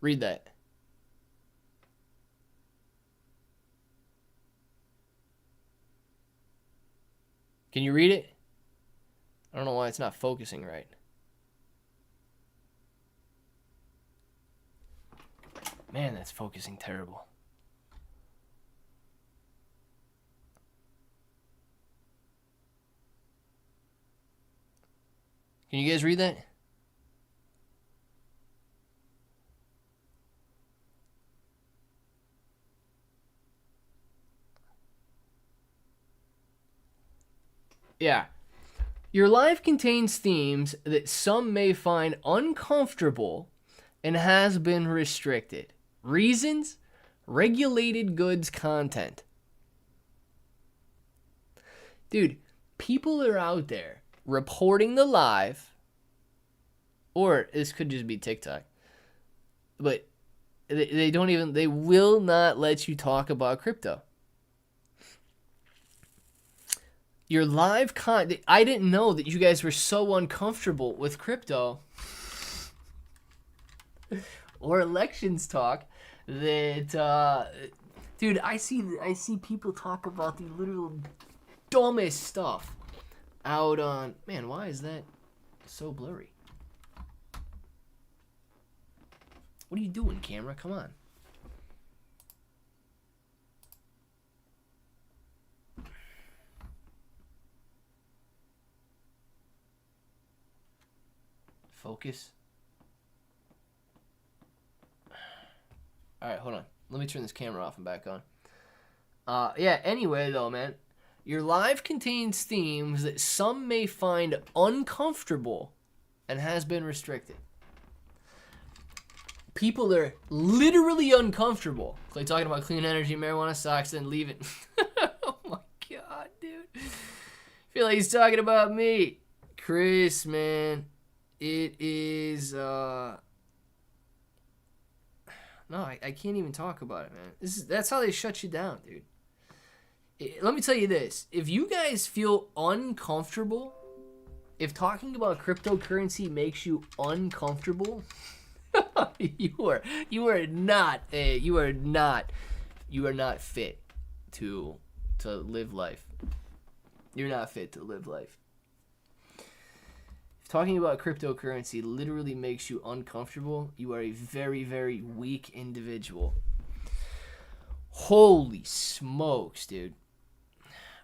Read that. Can you read it? I don't know why it's not focusing right. Man, that's focusing terrible. Can you guys read that? Yeah. Your life contains themes that some may find uncomfortable and has been restricted. Reasons? Regulated goods content. Dude, people are out there reporting the live, or this could just be TikTok, but they will not let you talk about crypto. Your live content, I didn't know that you guys were so uncomfortable with crypto or elections talk that, dude, I see people talk about the literal dumbest stuff out on, man, why is that so blurry? What are you doing, camera? Come on. Focus. Alright, hold on. Let me turn this camera off and back on. Yeah, anyway, though, man. Your live contains themes that some may find uncomfortable and has been restricted. People are literally uncomfortable. Like talking about clean energy, marijuana stocks, then leave it. Oh my god, dude. I feel like he's talking about me. Chris, man. It is, no, I can't even talk about it, man. That's how they shut you down, dude. Let me tell you this. If you guys feel uncomfortable, if talking about cryptocurrency makes you uncomfortable, you are not fit to live life. You're not fit to live life. Talking about cryptocurrency literally makes you uncomfortable. You are a very, very weak individual. Holy smokes, dude.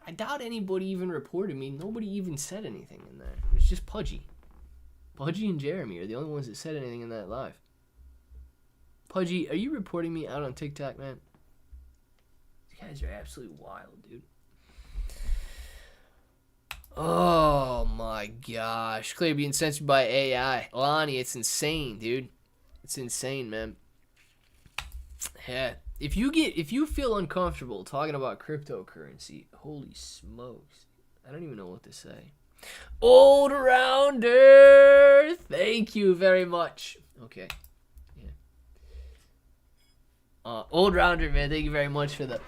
I doubt anybody even reported me. Nobody even said anything in there. It was just Pudgy. Pudgy and Jeremy are the only ones that said anything in that live. Pudgy, are you reporting me out on TikTok, man? These guys are absolutely wild, dude. Oh my gosh. Clay being censored by AI. Lonnie, it's insane, dude. It's insane, man. Yeah. If you feel uncomfortable talking about cryptocurrency, holy smokes. I don't even know what to say. Old Rounder, thank you very much. Okay. Yeah. Old Rounder, man, thank you very much for the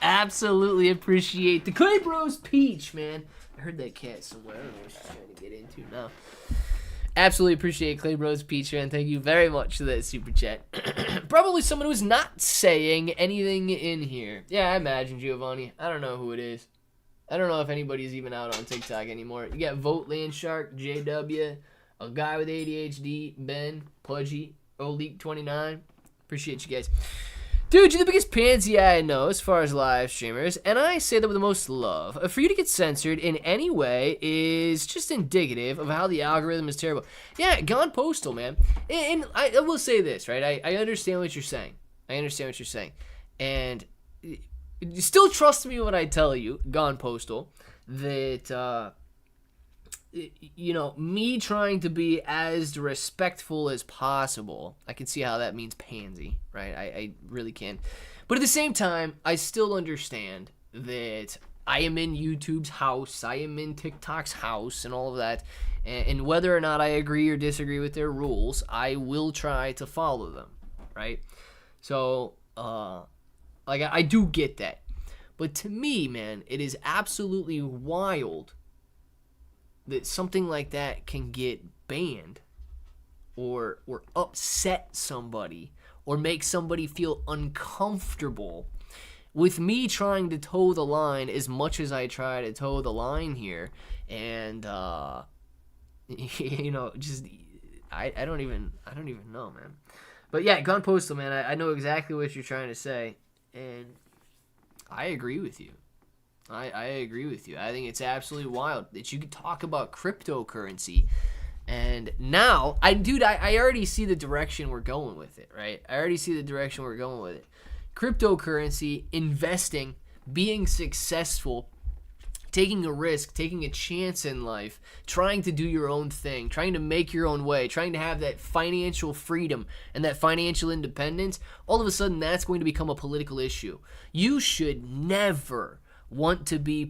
absolutely appreciate the Clay Bros Peach, man. I heard that cat somewhere. I don't know what she's trying to get into now. Absolutely appreciate Clay Bros Peach, man. Thank you very much for that super chat. Probably someone who's not saying anything in here. Yeah, I imagine, Giovanni. I don't know who it is. I don't know if anybody's even out on TikTok anymore. You got Vote Land Shark, JW, A guy with ADHD, Ben, Pudgy, Oleek29. Appreciate you guys. Dude, you're the biggest pansy I know as far as live streamers, and I say that with the most love. For you to get censored in any way is just indicative of how the algorithm is terrible. Yeah, gone postal, man. And I will say this, right? I understand what you're saying. I understand what you're saying. And you still trust me when I tell you, gone postal, that, you know, me trying to be as respectful as possible, I can see how that means pansy, right? I really can. But at the same time, I still understand that I am in YouTube's house, I am in TikTok's house, and all of that. And whether or not I agree or disagree with their rules, I will try to follow them, right? So, like, I do get that. But to me, man, it is absolutely wild that something like that can get banned or upset somebody or make somebody feel uncomfortable with me trying to toe the line as much as I try to toe the line here. And, you know, just, I don't even know, man. But yeah, Gone Postal, man, I know exactly what you're trying to say, and I agree with you. I agree with you. I think it's absolutely wild that you could talk about cryptocurrency, and now, I already see the direction we're going with it, right? I already see the direction we're going with it. Cryptocurrency, investing, being successful, taking a risk, taking a chance in life, trying to do your own thing, trying to make your own way, trying to have that financial freedom and that financial independence, all of a sudden that's going to become a political issue. You should never want to be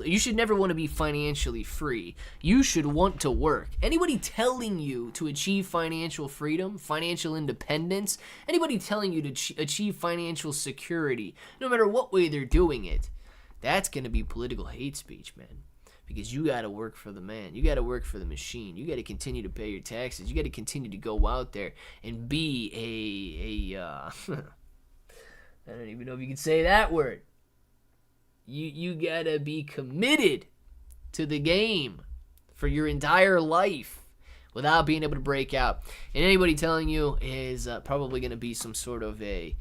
you should never want to be financially free. You should want to work. Anybody telling you to achieve financial freedom, financial independence, anybody telling you to achieve financial security, no matter what way they're doing it, that's going to be political hate speech, man. Because you got to work for the man. You got to work for the machine. You got to continue to pay your taxes. You got to continue to go out there and be I don't even know if you can say that word. You gotta be committed to the game for your entire life without being able to break out. And anybody telling you is probably gonna be some sort of an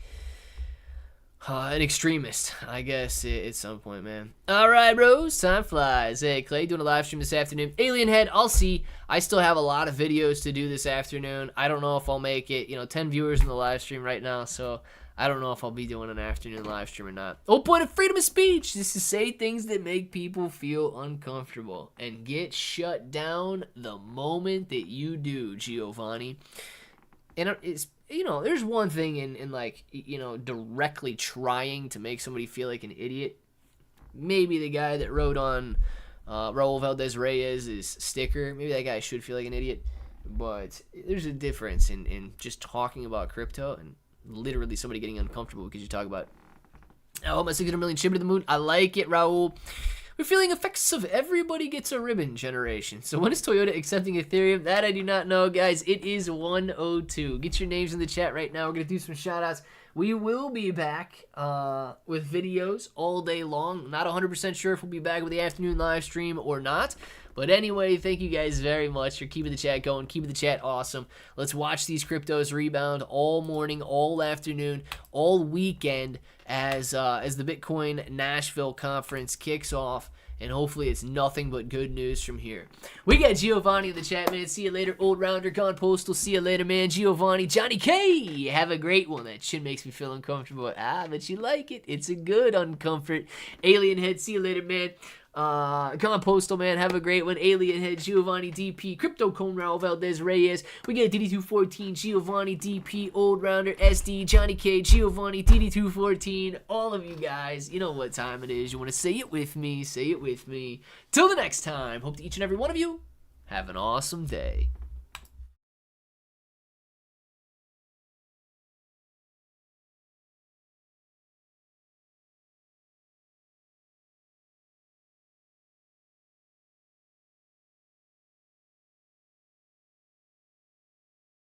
extremist, I guess, at some point, man. All right, bros, time flies. Hey, Clay, doing a live stream this afternoon. Alien Head, I'll see. I still have a lot of videos to do this afternoon. I don't know if I'll make it. 10 viewers in the live stream right now, so I don't know if I'll be doing an afternoon live stream or not. Oh, point of freedom of speech is to say things that make people feel uncomfortable and get shut down the moment that you do, Giovanni. And it's, there's one thing in like, directly trying to make somebody feel like an idiot. Maybe the guy that wrote on Raul Valdez Reyes' sticker, maybe that guy should feel like an idiot. But there's a difference in just talking about crypto and literally somebody getting uncomfortable because you talk about, oh, my 600 million SHIB to the moon. I like it, Raul. We're feeling effects of everybody gets a ribbon generation. So when is Toyota accepting Ethereum? That I do not know, guys. It is 102. Get your names in the chat right now. We're going to do some shout-outs. We will be back with videos all day long. Not 100% sure if we'll be back with the afternoon live stream or not. But anyway, thank you guys very much for keeping the chat going, keeping the chat awesome. Let's watch these cryptos rebound all morning, all afternoon, all weekend as the Bitcoin Nashville conference kicks off. And hopefully it's nothing but good news from here. We got Giovanni in the chat, man. See you later, Old Rounder, Gone Postal. See you later, man. Giovanni, Johnny K. Have a great one. That shit makes me feel uncomfortable. But you like it. It's a good uncomfort. Alien Head, see you later, man. Gone Postal, man. Have a great one. Alien Head, Giovanni, DP, Crypto Cone, Raul Valdez Reyes. We got DD214, Giovanni, DP, Old Rounder, SD, Johnny K, Giovanni, DD214. All of you guys, you know what time it is. You want to say it with me. Say it with me. Till the next time. Hope that each and every one of you have an awesome day.